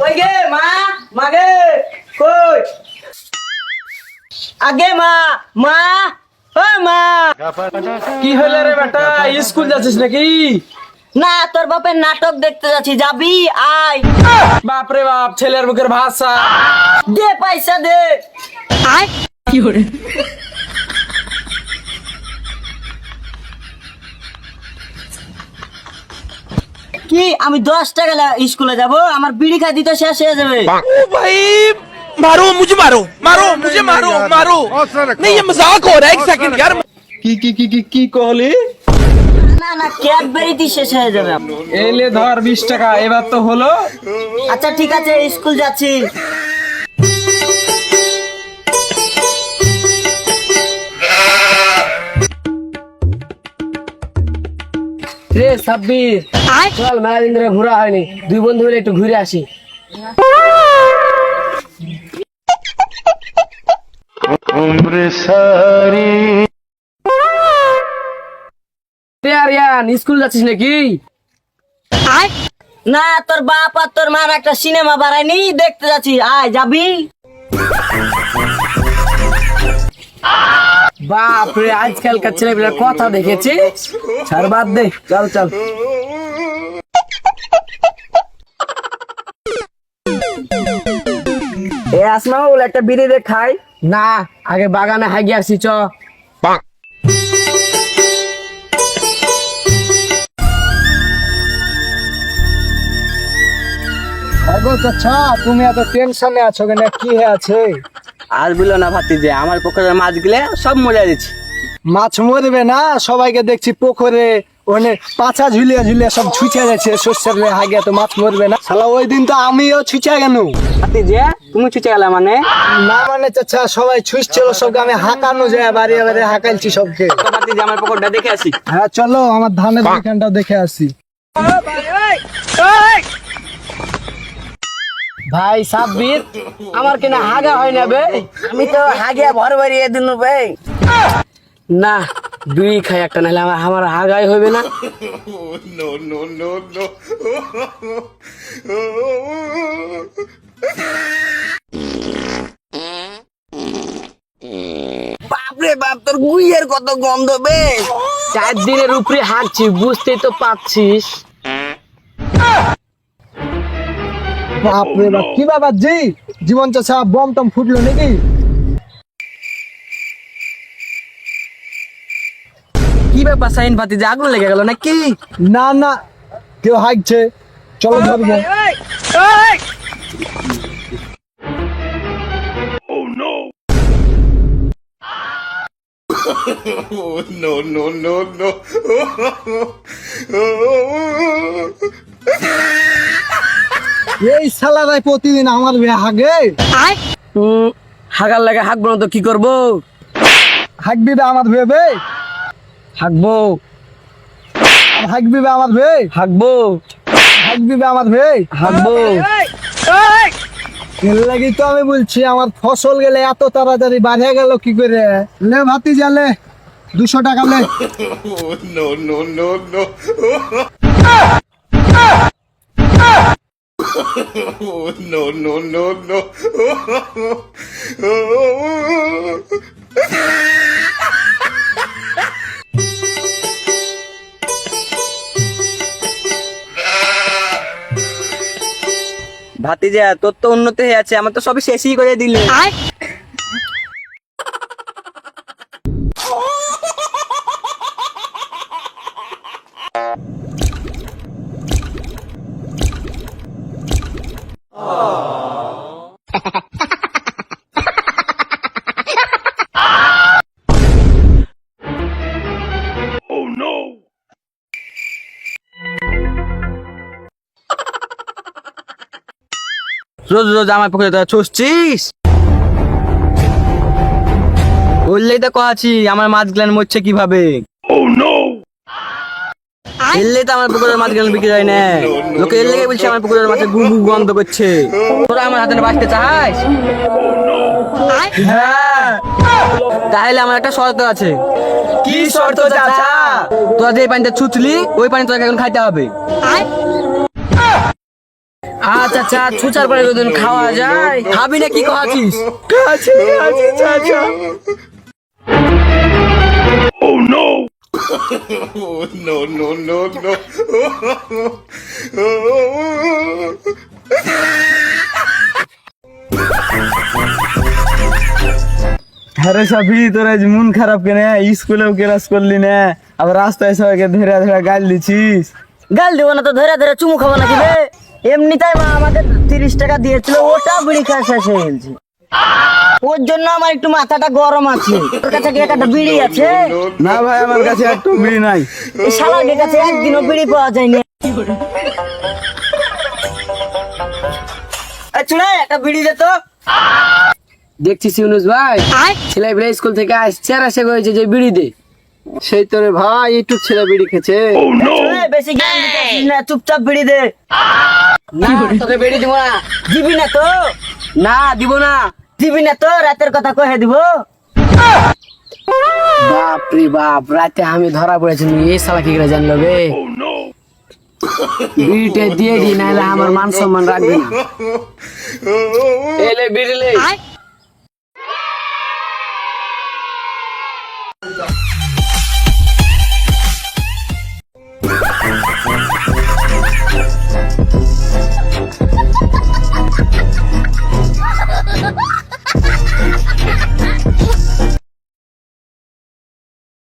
কই গে মা, মা গে কই? আগে মা, মা ও মা। কি হলো রে বেটা, স্কুল যাচ্ছিস নাকি? না, তোর বাপের নাটক দেখতে যাচ্ছি, যাবি? আয়। বাপ রে বাপ, ছেলের মুখের ভাষা। দে পয়সা দে। আয়। কি করে? কি আমি 10 টাকা স্কুলে যাব, আমার বিড়ি খাই দিতে শেষ হয়ে যাবে। ओ भाई मारो मुझे मारो मारो मुझे मारो मारो नहीं ये मजाक हो रहा है एक सेकंड यार কি কহলি? না না, ক্যাডবেরিতে শেষ হয়ে যাবে। এলে ধর 20 টাকা, এবার তো হলো। আচ্ছা ঠিক আছে, স্কুল যাচ্ছি। রে সাব্বির, চল মেলা দিন ধরে ঘোরা হয়নি, দুই বন্ধু মিলে একটু ঘুরে আসি। রিয়ান, স্কুল যাচ্ছিস নাকি? না, তোর বাপ আর তোর মার একটা সিনেমা বানায়নি, দেখতে যাচ্ছি। আয়, যাবি? বাপ রে, আজকালকার ছেলেপিলার কথা দেখেছি। ছাড়, বাদ দে, চল চল। এ আসমা, বলে একটা বিড়ি দে খাই। না, আগে বাগানে হাগিয়ে আসি, চ। আচ্ছা, তুমি এত টেনশনে আছো কেন? কি আছে? আর বলো না ভাতিজে, আমার পুকুরের মাছ গুলে সব মরে দিচ্ছে। মাছ মরবে না, সবাইকে দেখছি পুকুরে ওখানে পাছা ঝুলিয়ে ঝুলিয়ে সব ছুঁচে যাচ্ছে শস্যের হাগে, তো মাছ মরবে না। শালা ওই দিন তো আমিও ছুঁচে গেল। ভাতিজে, তুমি ছুটে গেলে মানে? না মানে চাচা, সবাই ছুঁচছিল, সবকে আমি হাঁকানো যায়, বাড়ি বাড়ি হাঁকাইছি সবকে। ভাতিজে, আমার পুকুরটা দেখে আসি। হ্যাঁ চলো, আমার ধানের দোকানটা দেখে আসি। ভাই সাব্বির, আমার কিনা হাগা হয় না বে। আমি তো হাগিয়া ভর ভরিয়ে দিনু বে। না, দুই খাই একটা, নাহলে আমার হাগাই হইবে না। বাপরে বাপ, তোর গুইয়ের কত গন্ধ বে। 4 দিনের উপরে হাঁটছি, বুঝতেই তো পাচ্ছিস। বাপরে বাপ, কি ব্যাপার জি? জীবন চাচা বম টম ফুটলো নাকি? কি ব্যাপার সাইন ভাতিজে, আগুন লেগে গেল নাকি? না না, কেউ হাঁকছে, চলো ধরবো। এই শালারাই প্রতিদিন আমার বিয়ে হাগে। হাগার লাগে হাঁকবো না তো কি করবো? হাঁকবি বে আমার ভেবে, হাঁকবো হাঁকবি বে আমার ভে, হাঁকবো হাঁকবি বে আমার ভে। হাঁকবো। এর লাগি তো আমি বলছি, আমার ফসল গেলে এত তাড়াতাড়ি বাড়ে গেল কি করে? লে ভাতি জালে 200 টাকা লে। ভাতিজা, তোর তো উন্নতি হয়ে আছে, আমার তো সবই শেষই করে দিলে। রোজ রোজ আমার পুকুরে তোরা ছুসছিস? বললেই তো কহাছি আমার মাছ গুলান মরছে কিভাবে। এলে তো আমার পুকুরের মাছ গুলান বিক্রি হয় না, লোকে এর লেগে বলছে আমার পুকুরের মাছের গু গু গন্ধ করছে। তোরা আমার হাতে বাঁচতে চাস? হ্যাঁ, তাহলে আমার একটা শর্ত আছে। কি শর্ত চাচা? তোরা যে পানিতে ছুটলি, ওই পানি তোরা এখন খাইতে হবে। আচ্ছা আচ্ছা ছুচার পরে কোনদিন খাওয়া যায়, খাবি না কি খাচ্ছিস? কাছে আছে চাচা। আরে সাফি তোর আজ মন খারাপ কেনে? স্কুলেও ক্লাস করলি না, আবার রাস্তায় সবাইকে ধরে ধরে গাল দিছিস। গাল দিব না তো ধরে ধরে চুমু খাবো নাকি রে? এমনিতেই মা আমাদের 30 টাকা দিয়েছিল, ওটা বিড়ি খাওয়া শেষ হয়ে গেছে। ওর জন্য আমার একটু মাথাটা গরম আছে। তোর কাছে কি একটা বিড়ি আছে? না ভাই আমার কাছে একটু বিড়ি নাই। এই শালার কাছে একদিনও বিড়ি পাওয়া যায়নি। এই চুড়ে একটা বিড়ি দে তো। দেখছিস ইউনুস ভাই, ছেলেবেলা স্কুল থেকে আসছে আর এসে করেছে যে বিড়ি দে। সেই তোরে ভাই একটু ছেলে বিড়ি খেছে। চুড়ে, বেশি জ্ঞান দিতে আসিস না, চুপচাপ বিড়ি দে। না তোকে বিড়ি দিব না। দিবি না তো? না দিব না। দিবি না তো? রাতের কথা কহে দিব। বাপ রে বাপ, রাতে আমি ধরা পড়েছি, এই শালা কি করে জানলো বে? বিড়িটা দিয়ে দি, নাহলে আমার মান সম্মান রাখবে না। এলে বিড়ি লে।